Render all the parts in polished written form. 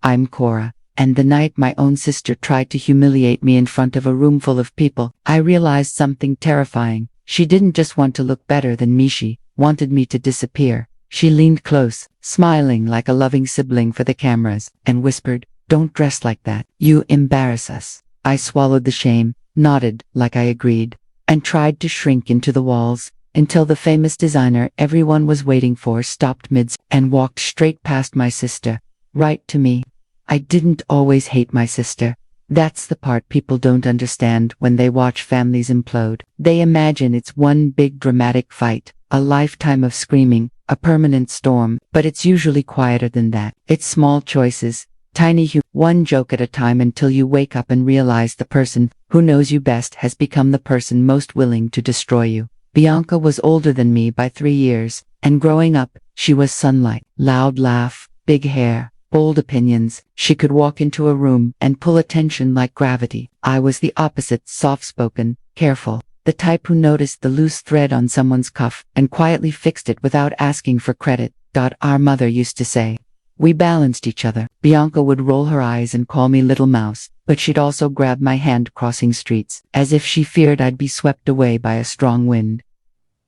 I'm Cora. And the night my own sister tried to humiliate me in front of a room full of people, I realized something terrifying. She didn't just want to look better than me, she wanted me to disappear. She leaned close, smiling like a loving sibling for the cameras, and whispered, "Don't dress like that. You embarrass us." I swallowed the shame, nodded like I agreed, and tried to shrink into the walls, until the famous designer everyone was waiting for stopped mid and walked straight past my sister, right to me. I didn't always hate my sister. That's the part people don't understand when they watch families implode. They imagine it's one big dramatic fight, a lifetime of screaming, a permanent storm, but it's usually quieter than that. It's small choices, one joke at a time until you wake up and realize the person who knows you best has become the person most willing to destroy you. Bianca was older than me by 3 years, and growing up, she was sunlight, loud laugh, big hair, bold opinions. She could walk into a room and pull attention like gravity. I was the opposite, soft-spoken, careful, the type who noticed the loose thread on someone's cuff and quietly fixed it without asking for credit. Our mother used to say. We balanced each other. Bianca would roll her eyes and call me Little Mouse, but she'd also grab my hand crossing streets, as if she feared I'd be swept away by a strong wind.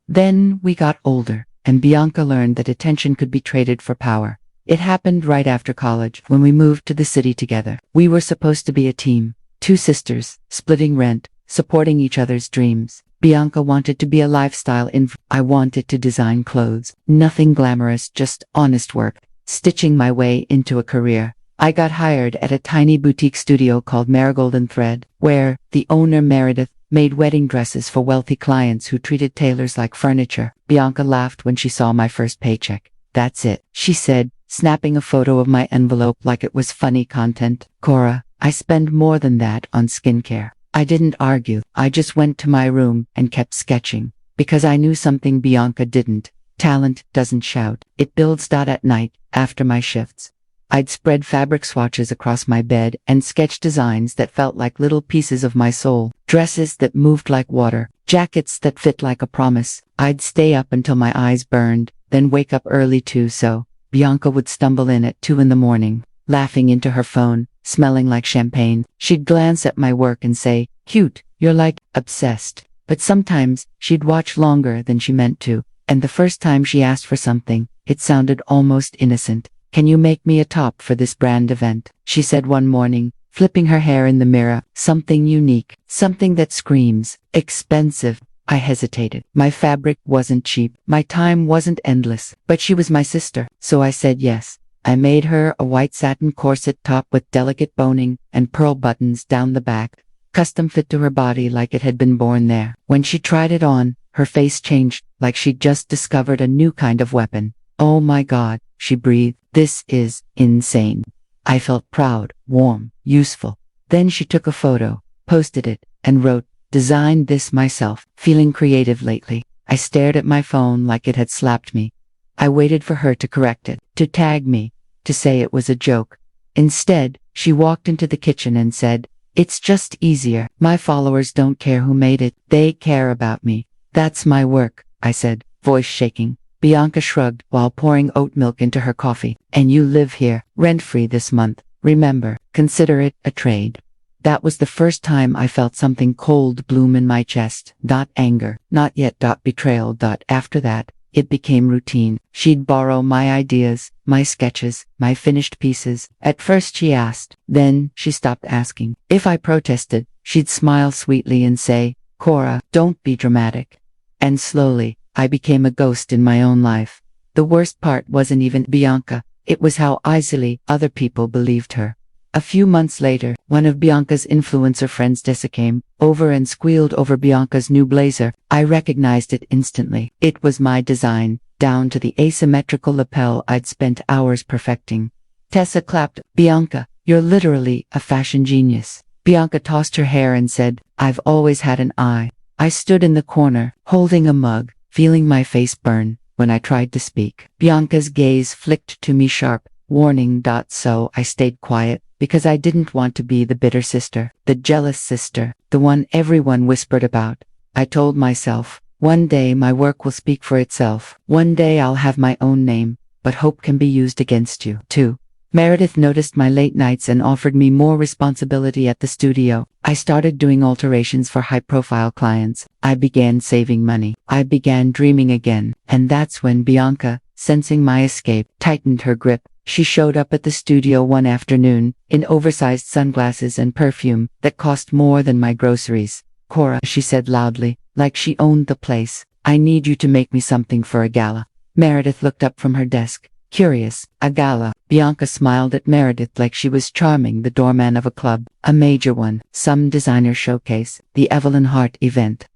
Then we got older, and Bianca learned that attention could be traded for power. It happened right after college, when we moved to the city together. We were supposed to be a team, 2 sisters, splitting rent, supporting each other's dreams. Bianca wanted to be a lifestyle I wanted to design clothes. Nothing glamorous, just honest work, stitching my way into a career. I got hired at a tiny boutique studio called Marigold and Thread, where the owner, Meredith, made wedding dresses for wealthy clients who treated tailors like furniture. Bianca laughed when she saw my first paycheck. "That's it," she said, snapping a photo of my envelope like it was funny content. "Cora, I spend more than that on skincare." I didn't argue. I just went to my room and kept sketching, because I knew something Bianca didn't. Talent doesn't shout. It builds. At night, after my shifts, I'd spread fabric swatches across my bed and sketch designs that felt like little pieces of my soul. Dresses that moved like water, jackets that fit like a promise. I'd stay up until my eyes burned, then wake up early too, so Bianca would stumble in at 2 in the morning, laughing into her phone, smelling like champagne. She'd glance at my work and say, "Cute, you're like obsessed." But sometimes she'd watch longer than she meant to, and the first time she asked for something, it sounded almost innocent. "Can you make me a top for this brand event?" she said one morning, flipping her hair in the mirror. "Something unique, something that screams expensive." I hesitated. My fabric wasn't cheap. My time wasn't endless. But she was my sister, so I said yes. I made her a white satin corset top with delicate boning and pearl buttons down the back, custom fit to her body like it had been born there. When she tried it on, her face changed, like she'd just discovered a new kind of weapon. "Oh my God," she breathed. "This is insane." I felt proud, warm, useful. Then she took a photo, posted it, and wrote, "Designed this myself. Feeling creative lately." I stared at my phone like it had slapped me. I waited for her to correct it, to tag me, to say it was a joke. Instead, she walked into the kitchen and said, "It's just easier. My followers don't care who made it. They care about me. That's my work," I said, voice shaking. Bianca shrugged while pouring oat milk into her coffee. "And you live here, rent-free this month. Remember, consider it a trade." That was the first time I felt something cold bloom in my chest. Not anger, not yet. Betrayal. After that, it became routine. She'd borrow my ideas, my sketches, my finished pieces. At first she asked, then she stopped asking. If I protested, she'd smile sweetly and say, "Cora, don't be dramatic." And slowly, I became a ghost in my own life. The worst part wasn't even Bianca, it was how easily other people believed her. A few months later, one of Bianca's influencer friends came over and squealed over Bianca's new blazer. I recognized it instantly. It was my design, down to the asymmetrical lapel I'd spent hours perfecting. Tessa clapped. "Bianca, you're literally a fashion genius." Bianca tossed her hair and said, "I've always had an eye." I stood in the corner, holding a mug, feeling my face burn. When I tried to speak, Bianca's gaze flicked to me sharp, warning. So I stayed quiet, because I didn't want to be the bitter sister, the jealous sister, the one everyone whispered about. I told myself, one day my work will speak for itself. One day I'll have my own name, but hope can be used against you, too. Meredith noticed my late nights and offered me more responsibility at the studio. I started doing alterations for high-profile clients. I began saving money. I began dreaming again. And that's when Bianca, sensing my escape, tightened her grip. She showed up at the studio one afternoon, in oversized sunglasses and perfume that cost more than my groceries. "Cora," she said loudly, like she owned the place, "I need you to make me something for a gala." Meredith looked up from her desk, curious. "A gala?" Bianca smiled at Meredith like she was charming the doorman of a club. "A major one, some designer showcase, the Evelyn Hart event."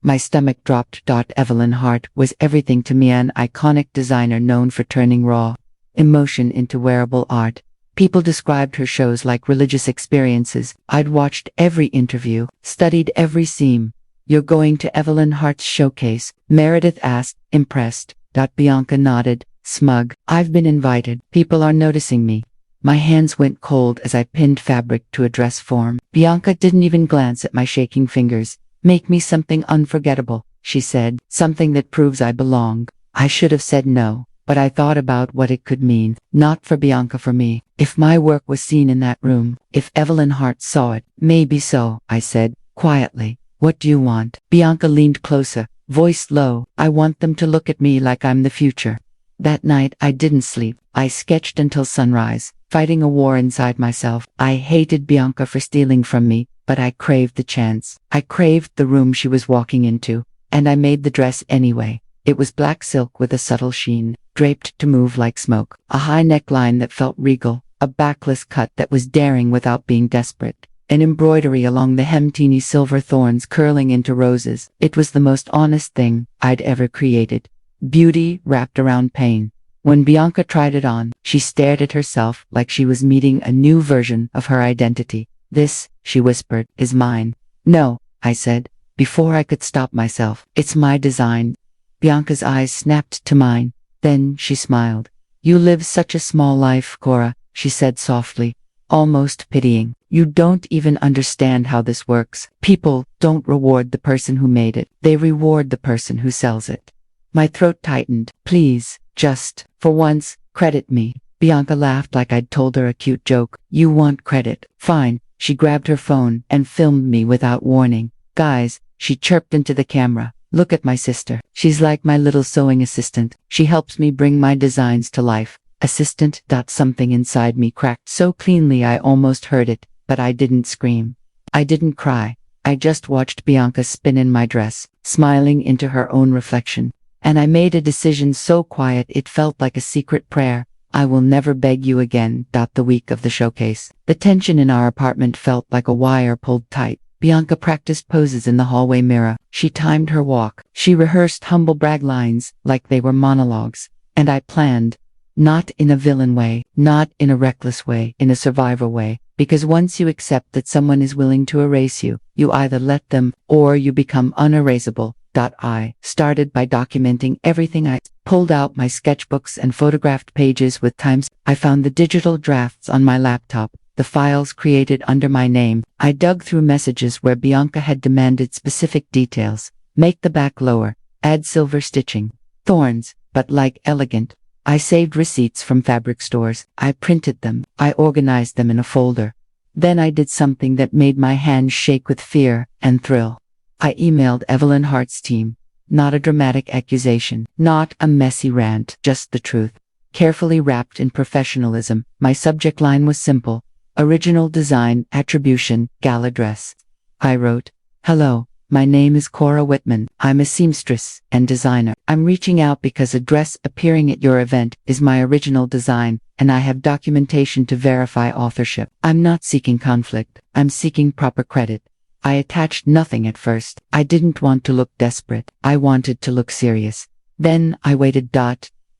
My stomach dropped. Evelyn Hart was everything to me, an iconic designer known for turning raw emotion into wearable art. People described her shows like religious experiences. I'd watched every interview, studied every seam. "You're going to Evelyn Hart's showcase?" Meredith asked, impressed. Bianca nodded, smug. "I've been invited. People are noticing me." My hands went cold as I pinned fabric to a dress form. Bianca didn't even glance at my shaking fingers. "Make me something unforgettable," she said, "something that proves I belong." I should have said no, but I thought about what it could mean, not for Bianca, for me. If my work was seen in that room, if Evelyn Hart saw it. "Maybe so," I said, quietly. "What do you want?" Bianca leaned closer, voice low. "I want them to look at me like I'm the future." That night I didn't sleep. I sketched until sunrise, fighting a war inside myself. I hated Bianca for stealing from me, but I craved the chance. I craved the room she was walking into, and I made the dress anyway. It was black silk with a subtle sheen, draped to move like smoke, a high neckline that felt regal, a backless cut that was daring without being desperate, an embroidery along the hem, teeny silver thorns curling into roses. It was the most honest thing I'd ever created. Beauty wrapped around pain. When Bianca tried it on, she stared at herself like she was meeting a new version of her identity. "This," she whispered, "is mine." "No," I said, before I could stop myself. "It's my design." Bianca's eyes snapped to mine. Then she smiled. "You live such a small life, Cora," she said softly, almost pitying. "You don't even understand how this works. People don't reward the person who made it. They reward the person who sells it." My throat tightened. "Please, just, for once, credit me." Bianca laughed like I'd told her a cute joke. "You want credit? Fine." She grabbed her phone and filmed me without warning. "Guys," she chirped into the camera, "look at my sister. She's like my little sewing assistant. She helps me bring my designs to life." Assistant. Something inside me cracked so cleanly I almost heard it, but I didn't scream. I didn't cry. I just watched Bianca spin in my dress, smiling into her own reflection. And I made a decision so quiet it felt like a secret prayer. "I will never beg you again." The week of the showcase, the tension in our apartment felt like a wire pulled tight. Bianca practiced poses in the hallway mirror. She timed her walk. She rehearsed humble brag lines like they were monologues. And I planned. Not in a villain way, not in a reckless way, in a survivor way. Because once you accept that someone is willing to erase you, you either let them, or you become unerasable. I started by documenting everything. I pulled out my sketchbooks and photographed pages with times. I found the digital drafts on my laptop, the files created under my name. I dug through messages where Bianca had demanded specific details. Make the back lower, add silver stitching, thorns, but like elegant. I saved receipts from fabric stores. I printed them. I organized them in a folder. Then I did something that made my hands shake with fear and thrill. I emailed Evelyn Hart's team. Not a dramatic accusation, not a messy rant, just the truth. Carefully wrapped in professionalism, my subject line was simple. Original design, attribution, gala dress. I wrote, "Hello, my name is Cora Whitman. I'm a seamstress and designer. I'm reaching out because a dress appearing at your event is my original design, and I have documentation to verify authorship. I'm not seeking conflict. I'm seeking proper credit." I attached nothing at first. I didn't want to look desperate. I wanted to look serious. Then I waited.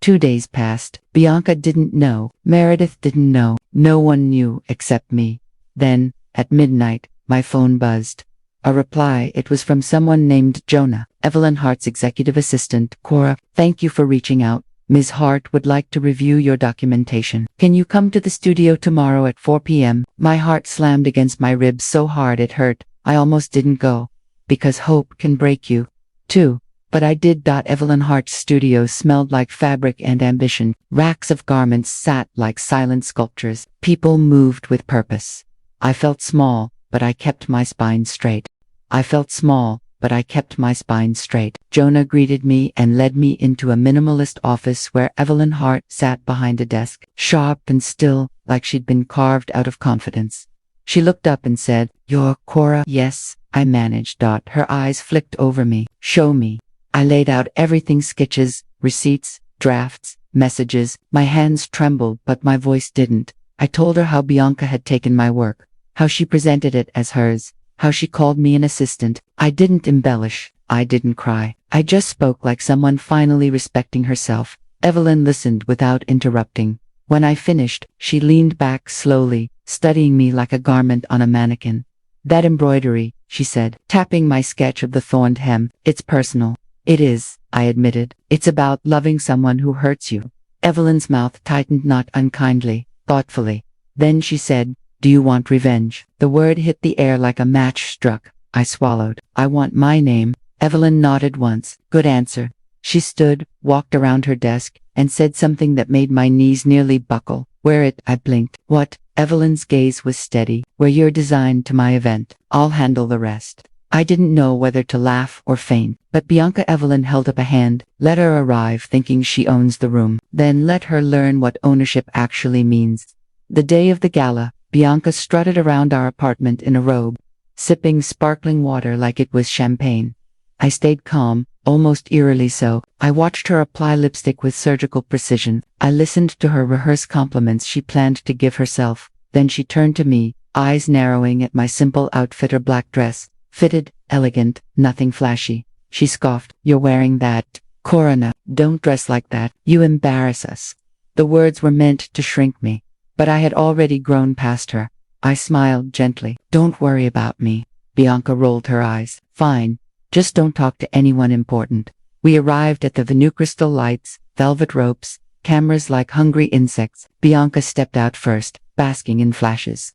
2 days passed. Bianca didn't know. Meredith didn't know. No one knew except me. Then, at midnight, my phone buzzed. A reply. It was from someone named Jonah, Evelyn Hart's executive assistant. "Cora, thank you for reaching out. Ms. Hart would like to review your documentation. Can you come to the studio tomorrow at 4 p.m.? My heart slammed against my ribs so hard it hurt. I almost didn't go. Because hope can break you, too. But I did. Evelyn Hart's studio smelled like fabric and ambition. Racks of garments sat like silent sculptures. People moved with purpose. I felt small, but I kept my spine straight. I felt small, but I kept my spine straight. Jonah greeted me and led me into a minimalist office where Evelyn Hart sat behind a desk, sharp and still, like she'd been carved out of confidence. She looked up and said, "You're Cora?" "Yes," I managed. Her eyes flicked over me. "Show me." I laid out everything: sketches, receipts, drafts, messages. My hands trembled, but my voice didn't. I told her how Bianca had taken my work, how she presented it as hers, how she called me an assistant. I didn't embellish. I didn't cry. I just spoke like someone finally respecting herself. Evelyn listened without interrupting. When I finished, she leaned back slowly, studying me like a garment on a mannequin. "That embroidery," she said, tapping my sketch of the thorned hem, "it's personal." "It is," I admitted. "It's about loving someone who hurts you." Evelyn's mouth tightened, not unkindly, thoughtfully. Then she said, "Do you want revenge?" The word hit the air like a match struck. I swallowed. "I want my name." Evelyn nodded once. "Good answer." She stood, walked around her desk, and said something that made my knees nearly buckle. "Wear it." I blinked. "What?" Evelyn's gaze was steady. "Wear your design to my event. I'll handle the rest." I didn't know whether to laugh or faint, but Bianca Evelyn held up a hand. "Let her arrive thinking she owns the room. Then let her learn what ownership actually means." The day of the gala, Bianca strutted around our apartment in a robe, sipping sparkling water like it was champagne. I stayed calm, almost eerily so. I watched her apply lipstick with surgical precision. I listened to her rehearse compliments she planned to give herself. Then she turned to me, eyes narrowing at my simple outfit, her black dress. Fitted, elegant, nothing flashy. She scoffed. "You're wearing that. Cora, don't dress like that. You embarrass us." The words were meant to shrink me, but I had already grown past her. I smiled gently. "Don't worry about me." Bianca rolled her eyes. "Fine. Just don't talk to anyone important." We arrived at the venue. Crystal lights, velvet ropes, cameras like hungry insects. Bianca stepped out first, basking in flashes.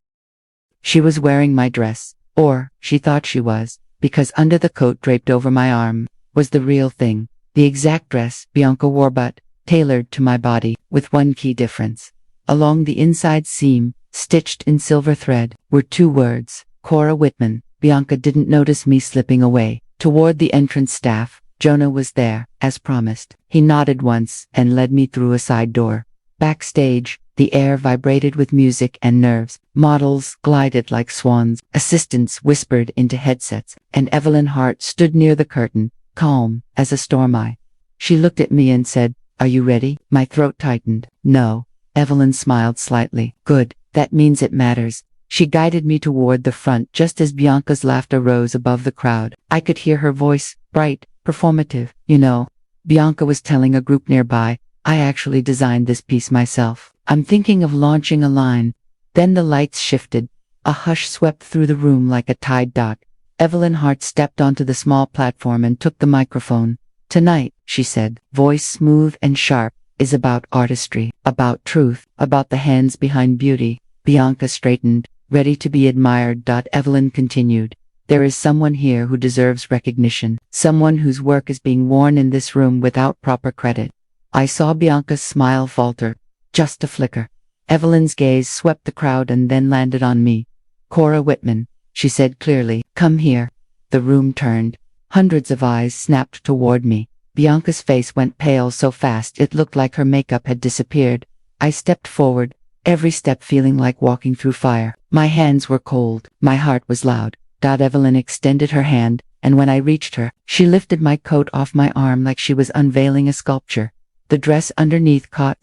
She was wearing my dress. Or, she thought she was, because under the coat draped over my arm was the real thing. The exact dress Bianca wore, but tailored to my body, with one key difference. Along the inside seam, stitched in silver thread, were two words: Cora Whitman. Bianca didn't notice me slipping away. Toward the entrance staff, Jonah was there, as promised. He nodded once and led me through a side door. Backstage, the air vibrated with music and nerves. Models glided like swans, assistants whispered into headsets, and Evelyn Hart stood near the curtain, calm as a storm eye. She looked at me and said, "Are you ready?" My throat tightened. "No." Evelyn smiled slightly. "Good, that means it matters." She guided me toward the front just as Bianca's laughter rose above the crowd. I could hear her voice, bright, performative. "You know," Bianca was telling a group nearby, "I actually designed this piece myself. I'm thinking of launching a line." Then the lights shifted. A hush swept through the room like a tide dot. Evelyn Hart stepped onto the small platform and took the microphone. "Tonight," she said, voice smooth and sharp, "is about artistry, about truth, about the hands behind beauty." Bianca straightened, ready to be admired. Evelyn continued, "There is someone here who deserves recognition, someone whose work is being worn in this room without proper credit." I saw Bianca's smile falter. Just a flicker. Evelyn's gaze swept the crowd and then landed on me. "Cora Whitman," she said clearly, "come here." The room turned. Hundreds of eyes snapped toward me. Bianca's face went pale so fast it looked like her makeup had disappeared. I stepped forward, every step feeling like walking through fire. My hands were cold. My heart was loud. Evelyn extended her hand, and when I reached her, she lifted my coat off my arm like she was unveiling a sculpture. The dress underneath caught,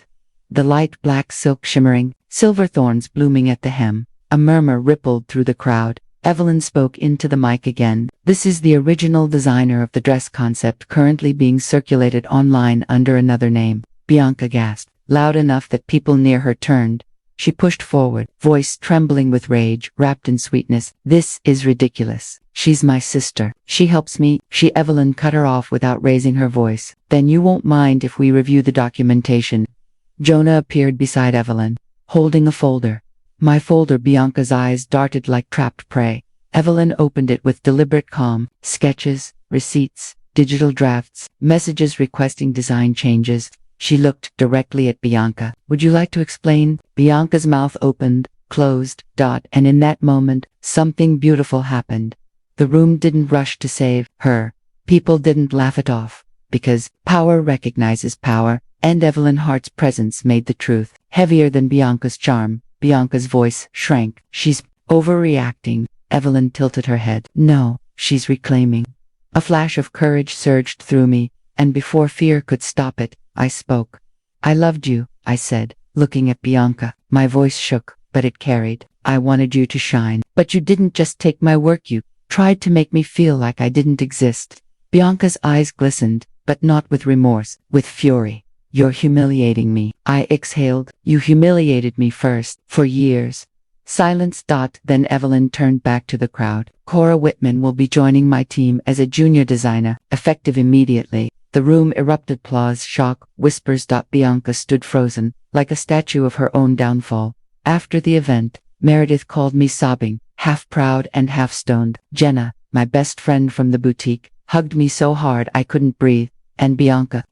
the light black silk shimmering, silver thorns blooming at the hem. A murmur rippled through the crowd. Evelyn spoke into the mic again. "This is the original designer of the dress concept currently being circulated online under another name." Bianca gasped, loud enough that people near her turned. She pushed forward, voice trembling with rage, wrapped in sweetness. "This is ridiculous. She's my sister. She helps me." Evelyn cut her off without raising her voice. "Then you won't mind if we review the documentation." Jonah appeared beside Evelyn, holding a folder. My folder. Bianca's eyes darted like trapped prey. Evelyn opened it with deliberate calm. "Sketches, receipts, digital drafts, messages requesting design changes. She looked directly at Bianca. Would you like to explain? Bianca's mouth opened, closed, and in that moment, something beautiful happened. The room didn't rush to save her. People didn't laugh it off, because power recognizes power, and Evelyn Hart's presence made the truth heavier than Bianca's charm. Bianca's voice shrank. She's overreacting. Evelyn tilted her head. No, she's reclaiming. A flash of courage surged through me, and before fear could stop it, I spoke. I loved you, I said, looking at Bianca. My voice shook, but it carried. I wanted you to shine. But you didn't just take my work, you tried to make me feel like I didn't exist. Bianca's eyes glistened, but not with remorse, with fury. You're humiliating me. I exhaled. You humiliated me first, for years. Silence. Then Evelyn turned back to the crowd. Cora Whitman will be joining my team as a junior designer, effective immediately. The room erupted. Applause, shock, whispers. Bianca stood frozen, like a statue of her own downfall. After the event, Meredith called me sobbing, half proud and half stoned. Jenna, my best friend from the boutique, hugged me so hard I couldn't breathe. And Bianca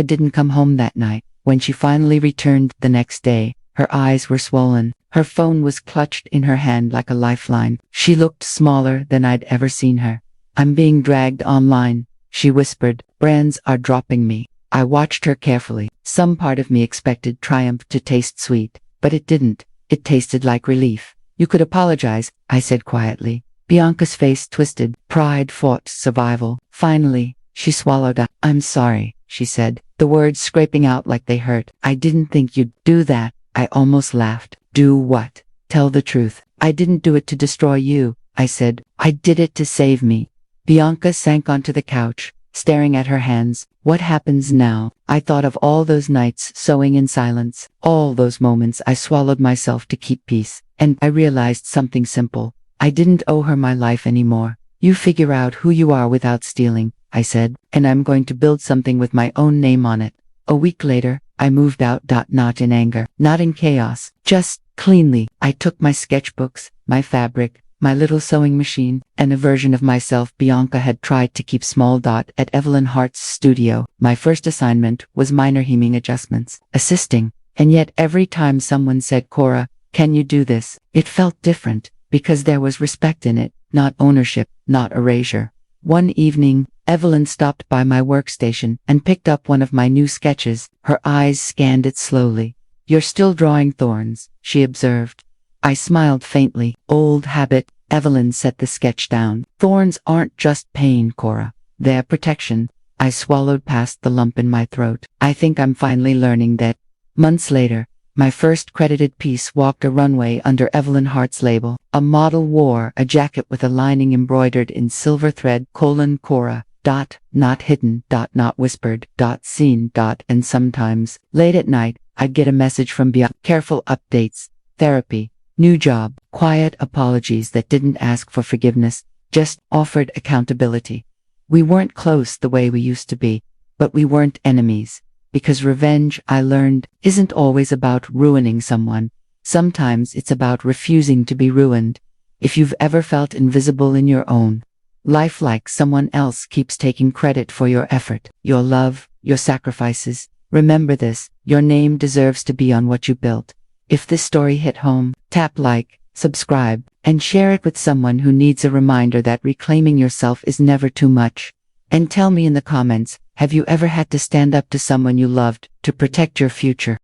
didn't come home that night. When she finally returned the next day, her eyes were swollen. Her phone was clutched in her hand like a lifeline. She looked smaller than I'd ever seen her. I'm being dragged online, she whispered. Brands are dropping me. I watched her carefully. Some part of me expected triumph to taste sweet, but it didn't. It tasted like relief. You could apologize, I said quietly. Bianca's face twisted. Pride fought survival. Finally, she swallowed up. I'm sorry, she said, the words scraping out like they hurt. I didn't think you'd do that. I almost laughed. Do what? Tell the truth. I didn't do it to destroy you, I said. I did it to save me. Bianca sank onto the couch, staring at her hands. What happens now? I thought of all those nights sewing in silence, all those moments I swallowed myself to keep peace, and I realized something simple. I didn't owe her my life anymore. You figure out who you are without stealing, I said, and I'm going to build something with my own name on it. A week later, I moved out. Not in anger, not in chaos, just cleanly. I took my sketchbooks, my fabric, my little sewing machine, and a version of myself Bianca had tried to keep small. At Evelyn Hart's studio, my first assignment was minor hemming adjustments, assisting, and yet every time someone said, Cora, can you do this? It felt different, because there was respect in it, not ownership, not erasure. One evening, Evelyn stopped by my workstation and picked up one of my new sketches. Her eyes scanned it slowly. You're still drawing thorns, she observed. I smiled faintly. Old habit. Evelyn set the sketch down. Thorns aren't just pain, Cora. They're protection. I swallowed past the lump in my throat. I think I'm finally learning that. Months later, my first credited piece walked a runway under Evelyn Hart's label. A model wore a jacket with a lining embroidered in silver thread, Cora, not hidden, not whispered, seen, and sometimes, late at night, I'd get a message from Bianca. Careful updates, therapy, new job, quiet apologies that didn't ask for forgiveness, just offered accountability. We weren't close the way we used to be, but we weren't enemies. Because revenge, I learned, isn't always about ruining someone. Sometimes it's about refusing to be ruined. If you've ever felt invisible in your own life, like someone else keeps taking credit for your effort, your love, your sacrifices, remember this, your name deserves to be on what you built. If this story hit home, tap like, subscribe, and share it with someone who needs a reminder that reclaiming yourself is never too much. And tell me in the comments, have you ever had to stand up to someone you loved to protect your future?